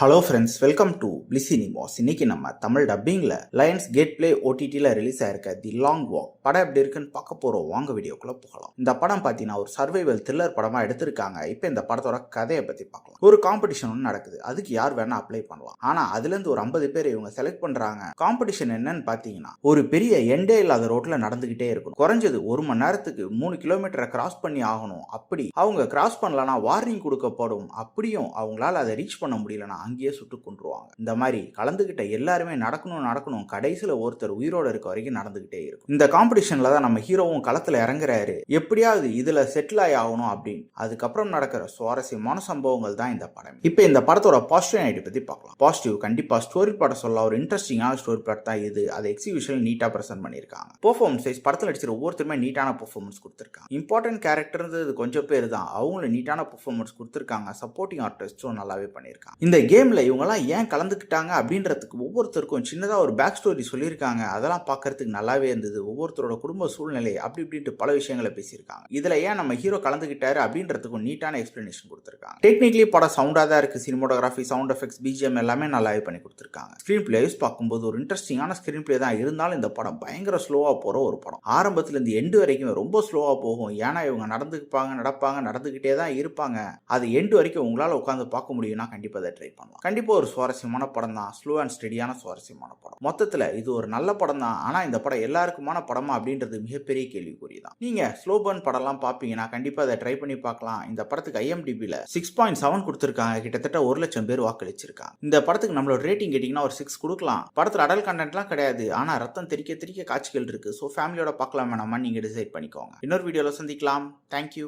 Hello friends, welcome to பிளிசினிமாஸ். இன்னைக்கு நம்ம தமிழ் டப்பிங்கில் லயன்ஸ் கேட் பிளே ஓடிடியில் ரிலீஸ் ஆயிருக்க தி லாங் வாக் படம் எப்படி இருக்குன்னு பார்க்க போகிறோம். வாங்க வீடியோக்குள்ளே போகலாம். இந்த படம் பார்த்தீங்கன்னா ஒரு சர்வைவல் த்ரில்லர் படமாக எடுத்திருக்காங்க. இப்போ இந்த படத்தோட கதையை பற்றி பார்க்கலாம். ஒரு காம்படிஷன் ஒன்று நடக்குது. அதுக்கு யார் வேணா அப்ளை பண்ணலாம். ஆனால் அதுலேருந்து ஒரு 50 பேர் இவங்க செலக்ட் பண்ணுறாங்க. காம்படிஷன் என்னன்னு பார்த்தீங்கன்னா ஒரு பெரிய எண்டே இல்லாத ரோட்டில் நடந்துகிட்டே இருக்கும். குறைஞ்சது 1 மணி நேரத்துக்கு 3 கிலோமீட்டரை கிராஸ் பண்ணி ஆகணும். அப்படி அவங்க கிராஸ் பண்ணலன்னா வார்னிங் கொடுக்கப்படும். அப்படியும் அவங்களால அதை ரீச் பண்ண முடியலன்னா அங்கேயே சுட்டு கொண்டுருவாங்க. இந்த மாதிரி கலந்துகிட்ட எல்லாருமே நடக்கணும் கடைசியில ஒருத்தர் உயிரோட இருக்க வரைக்கும் நடந்துகிட்டே இருக்கும். இந்த காம்படிஷன்ல தான் நம்ம ஹீரோவும் களத்துல இறங்குறாரு. எப்படியாவது இதுல செட்டில் ஆகணும் அப்படின்னு. அதுக்கப்புறம் நடக்கிற சுவாரஸ்யமான சம்பவங்கள் தான் இந்த படம். இப்போ இந்த படத்தோட பாசிட்டிவ் ஐடி பத்தி பார்க்கலாம். பாசிட்டிவ் கண்டிப்பா ஸ்டோரி படம் சொல்ல ஒரு இன்ட்ரெஸ்டிங்கான ஸ்டோரி படம் தான் இது. அதை எக்ஸிபிஷன் நீட்டா பிரசன்ட் பண்ணிருக்காங்க. பெர்ஃபார்மன்ஸ் வைஸ் படத்தில் நடிச்சிருக்க ஒவ்வொருத்தருமே நீட்டான பெர்ஃபார்மன்ஸ் கொடுத்திருக்காங்க. இம்பார்ட்டன்ட் கேரக்டர் கொஞ்சம் பேர் தான், அவங்களும் நீட்டான பெர்ஃபார்மன்ஸ் கொடுத்திருக்காங்க. சப்போர்ட்டிங் ஆர்டிஸ்டும் நல்லாவே பண்ணியிருக்காங்க. இந்த கேம்ல இவங்கெல்லாம் ஏன் கலந்துக்கிட்டாங்க அப்படின்றதுக்கு ஒவ்வொருத்தருக்கும் சின்னதாக ஒரு பேக் ஸ்டோரி சொல்லியிருக்காங்க. அதெல்லாம் பார்க்கறதுக்கு நல்லாவே இருந்தது. ஒவ்வொருத்தரோட குடும்ப சூழ்நிலை அப்படி இப்படின்ட்டு பல விஷயங்களை பேசியிருக்காங்க. இதில் ஏன் நம்ம ஹீரோ கலந்துக்கிட்டாரு அப்படின்றதுக்கும் நீட்டான எக்ஸ்பிளனேஷன் கொடுத்துருக்காங்க. டெக்னிக்கலி படம் சவுண்டாக தான் இருக்குது. சினிமோட்டோகிராஃபி, சவுண்ட் எஃபெக்ட்ஸ், பிஜிஎம் எல்லாமே நல்லாவே பண்ணி கொடுத்துருக்காங்க. ஸ்க்ரீன் பிளேஸ் பார்க்கும்போது ஒரு இன்ட்ரெஸ்டிங்கான ஸ்க்ரீன் பிளே தான் இருந்தாலும் இந்த படம் பயங்கர ஸ்லோவாக போகிற ஒரு படம். ஆரம்பத்துலேருந்து எண்டு வரைக்கும் ரொம்ப ஸ்லோவாக போகும். ஏன்னா இவங்க நடந்துக்கிட்டே தான் இருப்பாங்க. அது எண்டு வரைக்கும் உங்களால் உட்காந்து பார்க்க முடியும்னா கண்டிப்பாக அதை ட்ரை பண்ணலாம். கண்டிப்பாக ஒரு சுவாரஸ்யமான படம் தான். ஸ்லோ அண்ட் ஸ்டெடியான சுவாரஸ்யமான படம். மொத்தத்தில் இது ஒரு நல்ல படம் தான். ஆனால் இந்த படம் எல்லாருக்குமான படமா அப்படின்றது மிகப்பெரிய கேள்விக்குறி தான். நீங்க ஸ்லோ பர்ன் படம்லாம் பார்ப்பீங்கன்னா கண்டிப்பாக அதை ட்ரை பண்ணி பார்க்கலாம். இந்த படத்துக்கு IMDbல 6.7 கொடுத்துருக்காங்க. கிட்டத்தட்ட 1 லட்சம் பேர் வாக்களிச்சிருக்காங்க. இந்த படத்துக்கு நம்மளோட ரேட்டிங் கேட்டிங்கன்னா ஒரு 6 கொடுக்கலாம். படத்தில் அடல் கண்டென்ட்லாம் கிடையாது. ஆனால் ரத்தம் தெறிக்க காட்சிகள் இருக்கு. ஸோ ஃபேமிலியோட பார்க்கலாம் வேணாமா நீங்க டிசைட் பண்ணிக்கோங்க. இன்னொரு வீடியோவில் சந்திக்கலாம். தேங்க்யூ.